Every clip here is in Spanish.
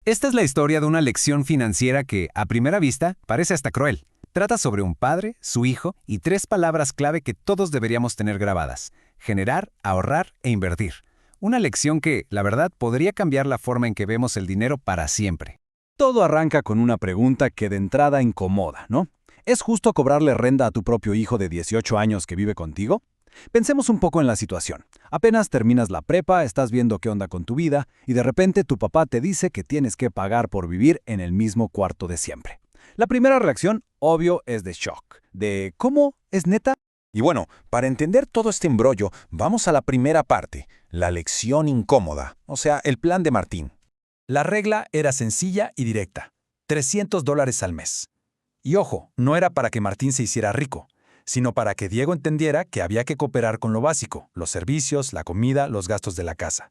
Esta es la historia de una lección financiera que, a primera vista, parece hasta cruel. Trata sobre un padre, su hijo y tres palabras clave que todos deberíamos tener grabadas: generar, ahorrar e invertir. Una lección que, la verdad, podría cambiar la forma en que vemos el dinero para siempre. Todo arranca con una pregunta que de entrada incomoda, ¿no? ¿Es justo cobrarle renta a tu propio hijo de 18 años que vive contigo? Pensemos un poco en la situación. Apenas terminas la prepa, estás viendo qué onda con tu vida y de repente tu papá te dice que tienes que pagar por vivir en el mismo cuarto de siempre. La primera reacción, obvio, es de shock. De ¿cómo? ¿Es neta? Y bueno, para entender todo este embrollo, vamos a la primera parte, la lección incómoda, o sea, el plan de Martín. La regla era sencilla y directa: $300 al mes. Y ojo, no era para que Martín se hiciera rico, sino para que Diego entendiera que había que cooperar con lo básico: los servicios, la comida, los gastos de la casa.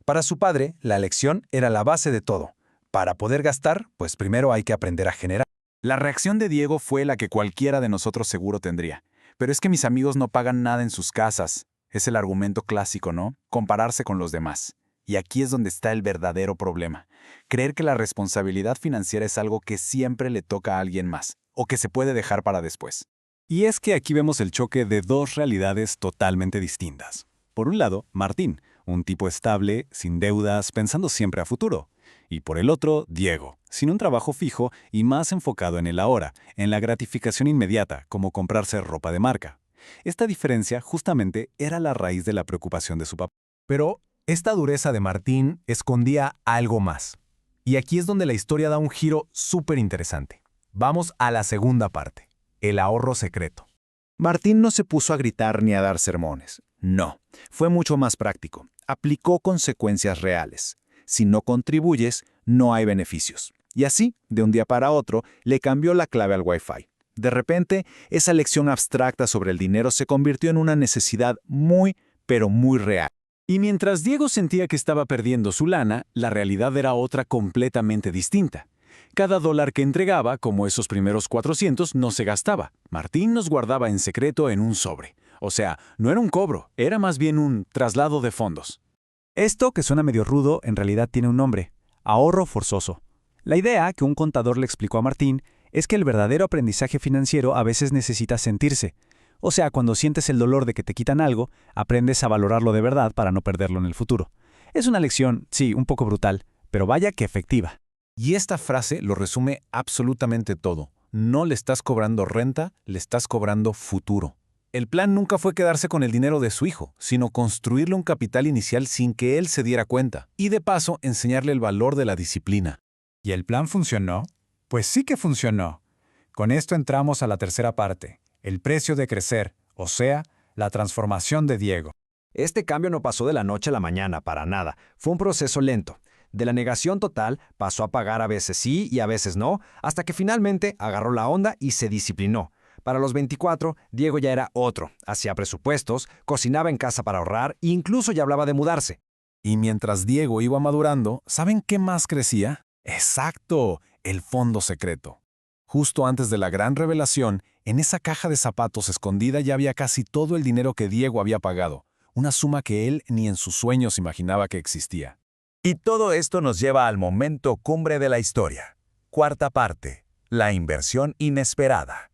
Para su padre, la elección era la base de todo. Para poder gastar, pues primero hay que aprender a generar. La reacción de Diego fue la que cualquiera de nosotros seguro tendría. Pero es que mis amigos no pagan nada en sus casas. Es el argumento clásico, ¿no? Compararse con los demás. Y aquí es donde está el verdadero problema. Creer que la responsabilidad financiera es algo que siempre le toca a alguien más, o que se puede dejar para después. Y es que aquí vemos el choque de dos realidades totalmente distintas. Por un lado, Martín, un tipo estable, sin deudas, pensando siempre a futuro. Y por el otro, Diego, sin un trabajo fijo y más enfocado en el ahora, en la gratificación inmediata, como comprarse ropa de marca. Esta diferencia justamente era la raíz de la preocupación de su papá. Pero esta dureza de Martín escondía algo más. Y aquí es donde la historia da un giro súper interesante. Vamos a la segunda parte: el ahorro secreto. Martín no se puso a gritar ni a dar sermones. No, fue mucho más práctico. Aplicó consecuencias reales. Si no contribuyes, no hay beneficios. Y así, de un día para otro, le cambió la clave al Wi-Fi. De repente, esa lección abstracta sobre el dinero se convirtió en una necesidad muy, pero muy real. Y mientras Diego sentía que estaba perdiendo su lana, la realidad era otra completamente distinta. Cada dólar que entregaba, como esos primeros 400, no se gastaba. Martín los guardaba en secreto en un sobre. O sea, no era un cobro, era más bien un traslado de fondos. Esto, que suena medio rudo, en realidad tiene un nombre: ahorro forzoso. La idea que un contador le explicó a Martín es que el verdadero aprendizaje financiero a veces necesita sentirse. O sea, cuando sientes el dolor de que te quitan algo, aprendes a valorarlo de verdad para no perderlo en el futuro. Es una lección, sí, un poco brutal, pero vaya que efectiva. Y esta frase lo resume absolutamente todo. No le estás cobrando renta, le estás cobrando futuro. El plan nunca fue quedarse con el dinero de su hijo, sino construirle un capital inicial sin que él se diera cuenta. Y de paso, enseñarle el valor de la disciplina. ¿Y el plan funcionó? Pues sí que funcionó. Con esto entramos a la tercera parte: el precio de crecer, o sea, la transformación de Diego. Este cambio no pasó de la noche a la mañana, para nada. Fue un proceso lento. De la negación total, pasó a pagar a veces sí y a veces no, hasta que finalmente agarró la onda y se disciplinó. Para los 24, Diego ya era otro. Hacía presupuestos, cocinaba en casa para ahorrar e incluso ya hablaba de mudarse. Y mientras Diego iba madurando, ¿saben qué más crecía? ¡Exacto! El fondo secreto. Justo antes de la gran revelación, en esa caja de zapatos escondida ya había casi todo el dinero que Diego había pagado, una suma que él ni en sus sueños imaginaba que existía. Y todo esto nos lleva al momento cumbre de la historia. Cuarta parte, la inversión inesperada.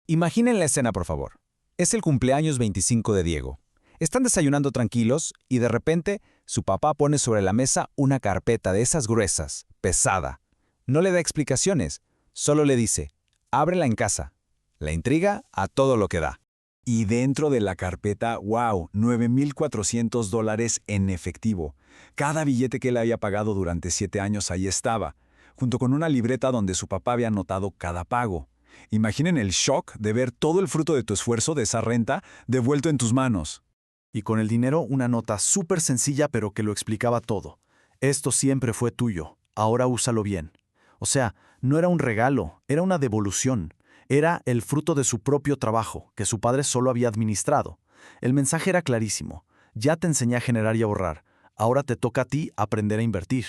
Imaginen la escena, por favor. Es el cumpleaños 25 de Diego. Están desayunando tranquilos y de repente su papá pone sobre la mesa una carpeta de esas gruesas, pesada. No le da explicaciones, solo le dice: ábrela en casa. La intriga a todo lo que da. Y dentro de la carpeta, wow, $9,400 en efectivo. Cada billete que él había pagado durante 7 años ahí estaba, junto con una libreta donde su papá había anotado cada pago. Imaginen el shock de ver todo el fruto de tu esfuerzo, de esa renta, devuelto en tus manos. Y con el dinero una nota súper sencilla pero que lo explicaba todo. Esto siempre fue tuyo, ahora úsalo bien. O sea, no era un regalo, era una devolución. Era el fruto de su propio trabajo, que su padre solo había administrado. El mensaje era clarísimo: ya te enseñé a generar y ahorrar, ahora te toca a ti aprender a invertir.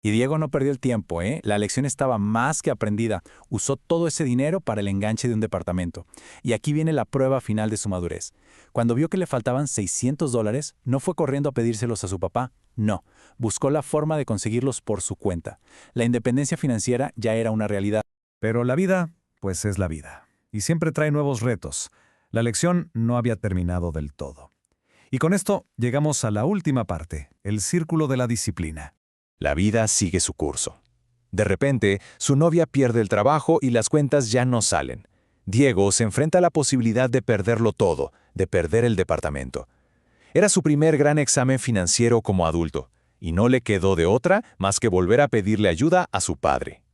Y Diego no perdió el tiempo, ¿eh? La lección estaba más que aprendida. Usó todo ese dinero para el enganche de un departamento. Y aquí viene la prueba final de su madurez. Cuando vio que le faltaban $600, no fue corriendo a pedírselos a su papá. No, buscó la forma de conseguirlos por su cuenta. La independencia financiera ya era una realidad. Pero la vida, pues es la vida. Y siempre trae nuevos retos. La lección no había terminado del todo. Y con esto llegamos a la última parte, el círculo de la disciplina. La vida sigue su curso. De repente, su novia pierde el trabajo y las cuentas ya no salen. Diego se enfrenta a la posibilidad de perderlo todo, de perder el departamento. Era su primer gran examen financiero como adulto, y no le quedó de otra más que volver a pedirle ayuda a su padre.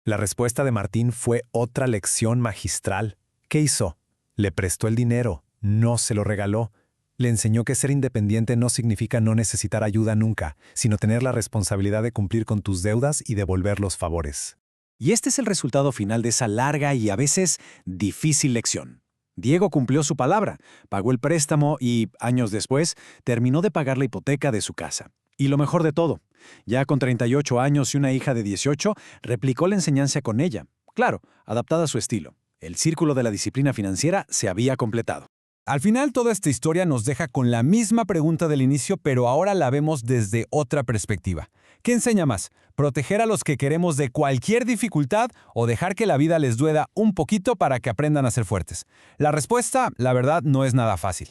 La respuesta de Martín fue otra lección magistral. ¿Qué hizo? Le prestó el dinero, no se lo regaló. Le enseñó que ser independiente no significa no necesitar ayuda nunca, sino tener la responsabilidad de cumplir con tus deudas y devolver los favores. Y este es el resultado final de esa larga y a veces difícil lección. Diego cumplió su palabra, pagó el préstamo y, años después, terminó de pagar la hipoteca de su casa. Y lo mejor de todo, ya con 38 años y una hija de 18, replicó la enseñanza con ella. Claro, adaptada a su estilo. El círculo de la disciplina financiera se había completado. Al final, toda esta historia nos deja con la misma pregunta del inicio, pero ahora la vemos desde otra perspectiva. ¿Qué enseña más? ¿Proteger a los que queremos de cualquier dificultad o dejar que la vida les duela un poquito para que aprendan a ser fuertes? La respuesta, la verdad, no es nada fácil.